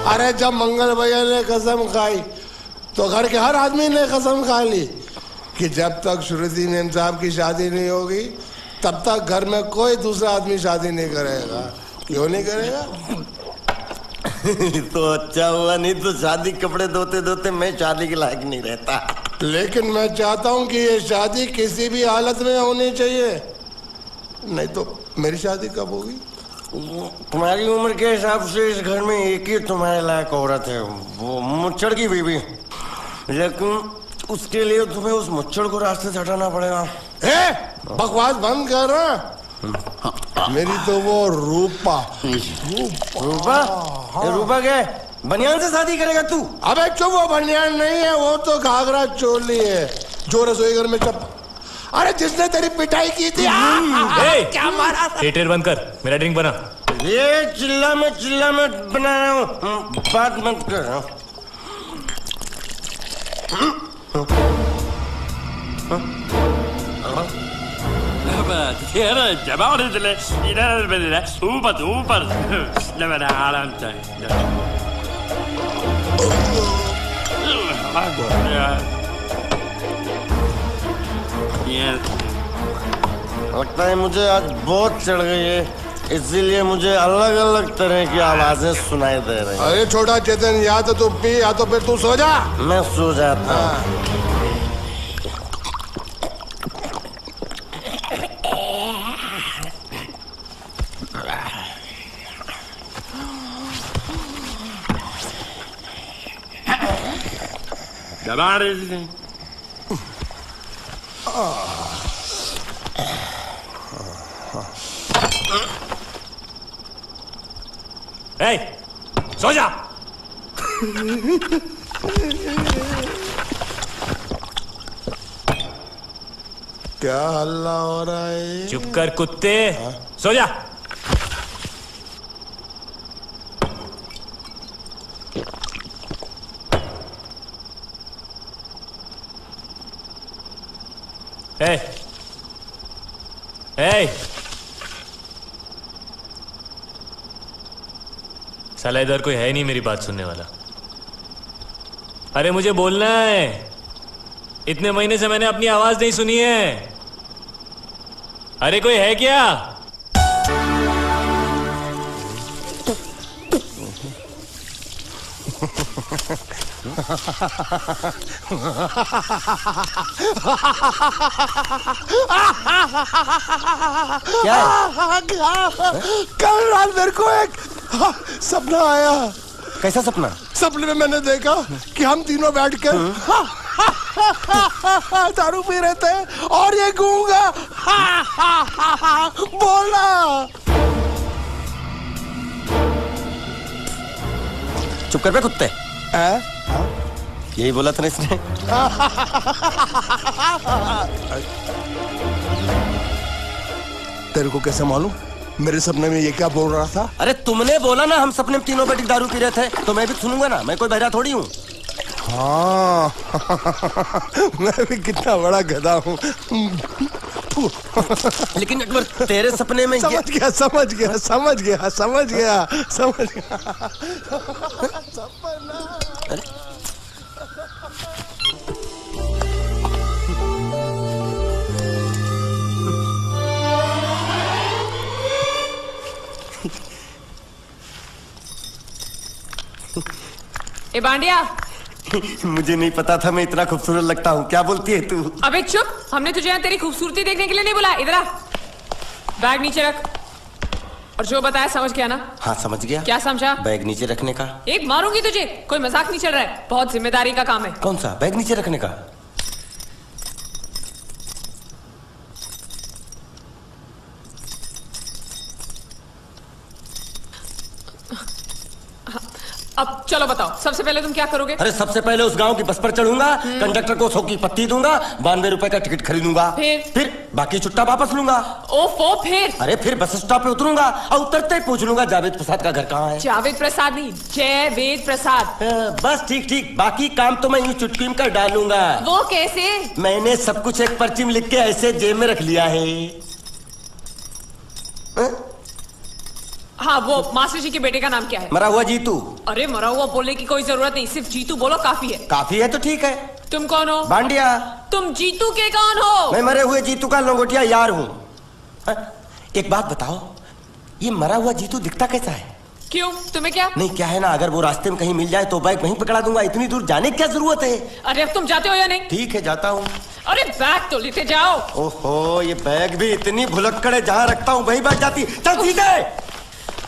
अरे जब मंगल भैया ने कसम खाई तो घर के हर आदमी ने कसम खा ली कि जब तक श्रुति नेम साहब की शादी नहीं होगी तब तक घर में कोई दूसरा आदमी शादी नहीं करेगा। क्यों नहीं करेगा? तो अच्छा हुआ, नहीं तो शादी कपड़े धोते धोते मैं शादी के लायक नहीं रहता। लेकिन मैं चाहता हूँ कि ये शादी किसी भी हालत में होनी चाहिए, नहीं तो मेरी शादी कब होगी? तुम्हारी उम्र के हिसाब से इस घर में एक ही तुम्हारे लायक औरत है, वो मुच्छड़ की बीवी। लेकिन उसके लिए तुम्हें उस मुच्छड़ को रास्ते से हटाना पड़ेगा। बकवास बंद कर रहा। मेरी तो वो रूपा। रूपा क्या बनियान से शादी करेगा तू? अबे चुप, वो बनियान नहीं है, वो तो घाघरा चोली है जो रसोई घर में चप। अरे जिसने तेरी पिटाई की थी क्या मारा? थिएटर बंद कर, मेरा ड्रिंक बना। ये चिल्ला में बना रहा हूँ, बात मत कर। लगता है मुझे आज बहुत चढ़ गई है, इसीलिए मुझे अलग अलग तरह की आवाजें सुनाई दे रही हैं। अरे छोटा चेतन, या तो तू पी या तो फिर तू सो जा। मैं सो जाता हूँ। सो जा। क्या हल्ला हो रहा है? चुप कर कुत्ते, सो जा। साला इधर कोई है नहीं मेरी बात सुनने वाला। अरे मुझे बोलना है, इतने महीने से मैंने अपनी आवाज नहीं सुनी है। अरे कोई है क्या? क्या है? कल रात मेरे को एक सपना आया। कैसा सपना? सपने में मैंने देखा कि हम तीनों बैठकर दारू पी रहे थे और ये गूंगा बोला। चुप कर बे कुत्ते। यही बोला था ना इसने। तेरे को कैसे मालूम मेरे सपने में ये क्या बोल रहा था? अरे तुमने बोला ना हम सपने में तीनों बैठ के दारू पी रहे थे, तो मैं भी सुनूंगा ना, मैं कोई बहरा थोड़ी हूँ। हाँ मैं भी कितना बड़ा गधा हूँ। लेकिन अकबर तेरे सपने में समझ गया सपना। ए बांडिया, मुझे नहीं पता था मैं इतना खूबसूरत लगता हूँ। क्या बोलती है तू? अबे चुप, हमने तुझे यहाँ तेरी खूबसूरती देखने के लिए नहीं बुलाया। इधर आ, बैग नीचे रख। और जो बताया समझ गया ना? हाँ समझ गया। क्या समझा? बैग नीचे रखने का। एक मारूंगी तुझे, कोई मजाक नहीं चल रहा है, बहुत जिम्मेदारी का काम है। कौन सा? बैग नीचे रखने का। अब चलो बताओ, सबसे पहले तुम क्या करोगे? अरे सबसे पहले उस गांव की बस पर चढ़ूंगा, कंडक्टर को 100 की पत्ती दूंगा, 92 रुपए का टिकट खरीदूंगा। फिर बाकी छुट्टा वापस लूंगा। ओफो, फिर? अरे फिर बस स्टॉप पे उतरूंगा और उतरते ही पूछ लूंगा जावेद प्रसाद का घर कहाँ है। जावेद प्रसाद नहीं, जयवेद प्रसाद। बस ठीक, बाकी काम तो मैं यूं चुटकी में कर डालूंगा। वो कैसे? मैंने सब कुछ एक पर्ची में लिख के ऐसे जेब में रख लिया है। हाँ, वो मास्टर जी के बेटे का नाम क्या है? मरा हुआ जीतू। अरे मरा हुआ बोलने की कोई जरूरत नहीं, सिर्फ जीतू बोलो काफी है। काफी है तो ठीक है। तुम कौन हो? बांडिया। तुम जीतू के कौन हो? मैं मरे हुए जीतू का लंगोटिया यार हूँ। एक बात बताओ, ये मरा हुआ जीतू दिखता कैसा है? क्यों, तुम्हें क्या? नहीं क्या है ना, अगर वो रास्ते में कहीं मिल जाए तो बैग वहीं पकड़ा दूंगा, इतनी दूर जाने की क्या जरूरत है? अरे अब तुम जाते हो या नहीं? ठीक है जाता हूँ। अरे बैग तो लेते जाओ। ओहो, ये बैग भी इतनी भुलक्कड़ है, जहाँ रखता हूँ वहीं बैठ जाती। चल ठीक है।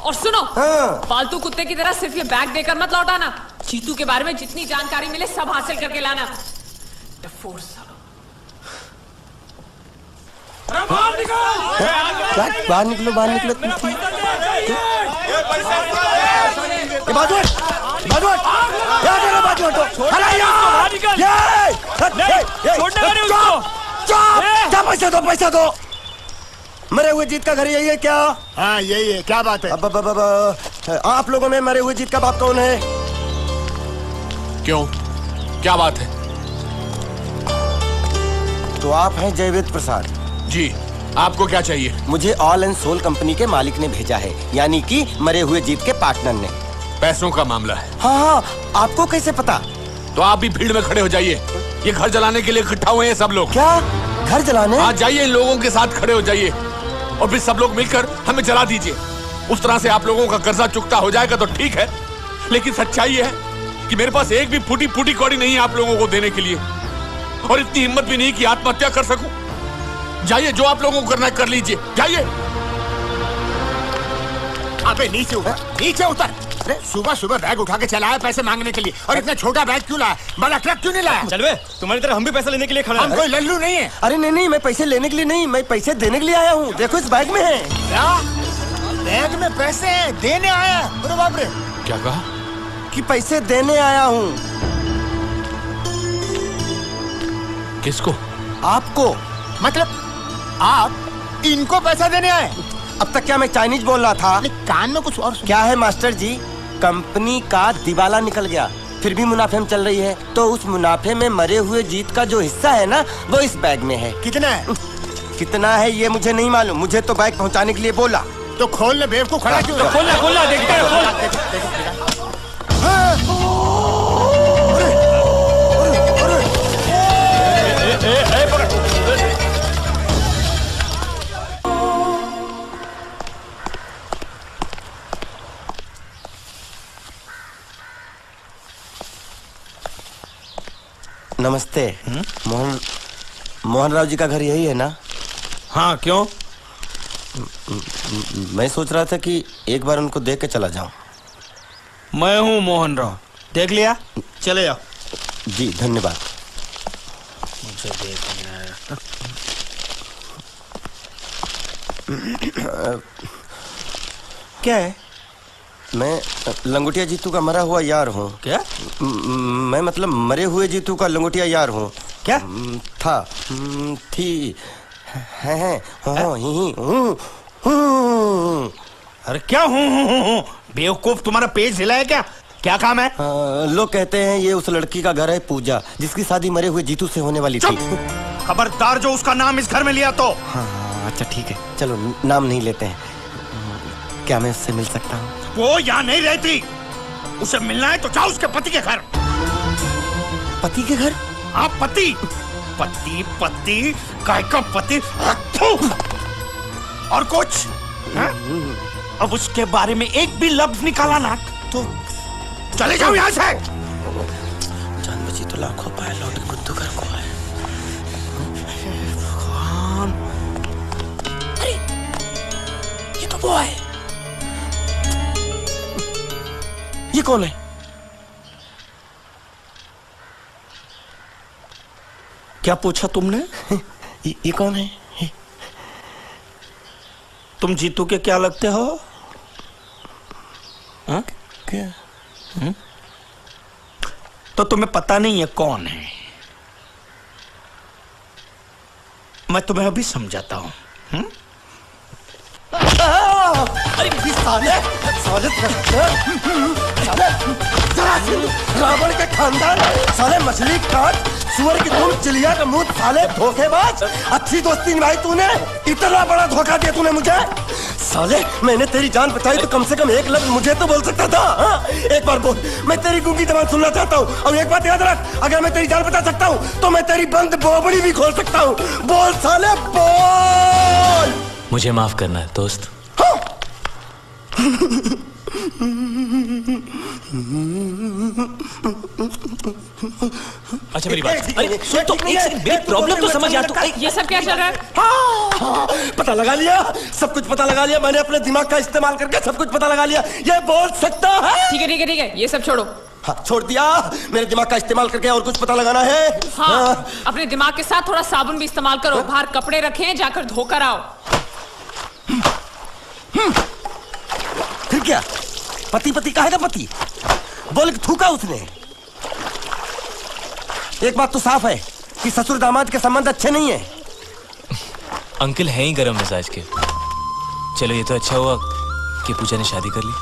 और सुनो, हाँ। पालतू कुत्ते की तरह सिर्फ ये बैग देकर मत लौटाना। जीतू के बारे में जितनी जानकारी मिले सब हासिल करके लाना। बाहर निकलो, बाहर निकलो। पैसा दो। मरे हुए जीत का घर यही है क्या? हाँ यही है। क्या बात है? आप लोगों में मरे हुए जीत का बाप कौन है? क्यों, क्या बात है? तो आप हैं जयवेद प्रसाद जी, आपको क्या चाहिए? मुझे ऑल एंड सोल कंपनी के मालिक ने भेजा है, यानी कि मरे हुए जीत के पार्टनर ने। पैसों का मामला है। हाँ, आपको कैसे पता? तो आप भी भीड़ में खड़े हो जाइए, ये घर जलाने के लिए इकट्ठा हुए हैं सब लोग। क्या घर जलाने? हाँ जाइए, इन लोगों के साथ खड़े हो जाइए और फिर सब लोग मिलकर हमें जला दीजिए। उस तरह से आप लोगों का कर्जा चुकता हो जाएगा तो ठीक है, लेकिन सच्चाई है कि मेरे पास एक भी फूटी फूटी कौड़ी नहीं है आप लोगों को देने के लिए, और इतनी हिम्मत भी नहीं कि आत्महत्या कर सकूं। जाइए, जो आप लोगों को करना है कर लीजिए, जाइए। अबे नीचे उतर, नीचे उतर। सुबह सुबह बैग उठा के चला है पैसे मांगने के लिए, और इतना छोटा बैग क्यों लाया? बड़ा ट्रक क्यों नहीं लाया? चलवे, तुम्हारी तरह हम भी पैसा लेने के लिए खड़े हम कोई लल्लू नहीं है। अरे नहीं, मैं पैसे लेने के लिए नहीं, मैं पैसे देने के लिए आया हूँ। देखो इस बैग में है। क्या बैग में पैसे हैं? देने आया? अरे बाप रे। क्या कहा? कि पैसे देने आया हूँ। किसको? आपको। मतलब आप इनको पैसा देने आए? अब तक क्या मैं चाइनीज बोल रहा था? कान में कुछ और सुन। क्या है मास्टर जी, कंपनी का दिवाला निकल गया, फिर भी मुनाफे में चल रही है, तो उस मुनाफे में मरे हुए जीत का जो हिस्सा है ना, वो इस बैग में है। कितना है? कितना है ये मुझे नहीं मालूम, मुझे तो बैग पहुंचाने के लिए बोला। तो खोल ले, बेवकूफ खड़ा क्यों? तो खोलना देखते हैं। नमस्ते। मोहन राव जी का घर यही है ना? हाँ, क्यों? मैं सोच रहा था कि एक बार उनको देख के चला जाऊं। मैं हूँ मोहन राव, देख लिया? चले जाओ। जी धन्यवाद। मुझे देखना है। क्या है? मैं लंगोटिया जीतू का मरा हुआ यार हूँ। क्या? मैं मतलब मरे हुए जीतू का लंगोटिया यार हूँ। क्या? था, थी, है, हूँ। अरे क्या हूँ? बेवकूफ, तुम्हारा पेट हिला है क्या? क्या काम है? लोग कहते हैं ये उस लड़की का घर है पूजा, जिसकी शादी मरे हुए जीतू से होने वाली थी। खबरदार जो उसका नाम इस घर में लिया तो। हाँ अच्छा ठीक है, चलो नाम नहीं लेते हैं। क्या मैं उससे मिल सकता हूँ? वो यहाँ नहीं रहती, उसे मिलना है तो जाओ उसके पति के घर। पति के घर? हाँ पति, पति काय का पति। और कुछ है? अब उसके बारे में एक भी लफ्ज निकाला ना तो चले जाओ यहाँ से। जान बची तो लाखों पाए, लौट कुत्तू घर को आए। भगवान, अरे ये तो वो है। ये कौन है? क्या पूछा तुमने? ये कौन है? तुम जीतू के क्या लगते हो? हाँ? क्या? तो तुम्हें पता नहीं है कौन है? मैं तुम्हें अभी समझाता हूं। अरे साले साले साले जरासीन, रावण के खानदान, साले मछली काट, सुअर की तुम, चिड़िया का मुंह, साले धोखेबाज। अच्छी दोस्ती निभाई तूने, इतना बड़ा धोखा दिया तूने मुझे। साले मैंने तेरी जान बचाई तो कम से कम एक लफ्ज मुझे तो बोल सकता था। हाँ? एक बार बोल, मैं तेरी गूंगी जबान सुनना चाहता हूँ। और एक बात याद रख, अगर मैं तेरी जान बचा सकता हूँ तो मैं तेरी बंद बोबड़ी भी खोल सकता हूँ। बोल साले बोल। मुझे माफ करना है दोस्त। हाँ? अच्छा मेरी बात, अरे सुन तो, एक सेकंड, मेरी प्रॉब्लम तो समझ आ। तू ये सब क्या चल रहा है? हाँ, पता लगा लिया, सब कुछ पता लगा लिया मैंने, अपने दिमाग का इस्तेमाल करके सब कुछ पता लगा लिया। ये बोल सकता है? ठीक है ठीक है ठीक है, ये सब छोड़ो। हाँ, छोड़ दिया। मेरे दिमाग का इस्तेमाल करके और कुछ पता लगाना है? हाँ, अपने दिमाग के साथ थोड़ा साबुन भी इस्तेमाल करो। बाहर कपड़े रखे, जाकर धोकर आओ। फिर क्या? पति पति कहेगा पति, बोल के थूका उसने। एक बात तो साफ है कि ससुर दामाद के संबंध अच्छे नहीं है। अंकल हैं ही गरम मिजाज के। चलो ये तो अच्छा हुआ कि पूजा ने शादी कर ली।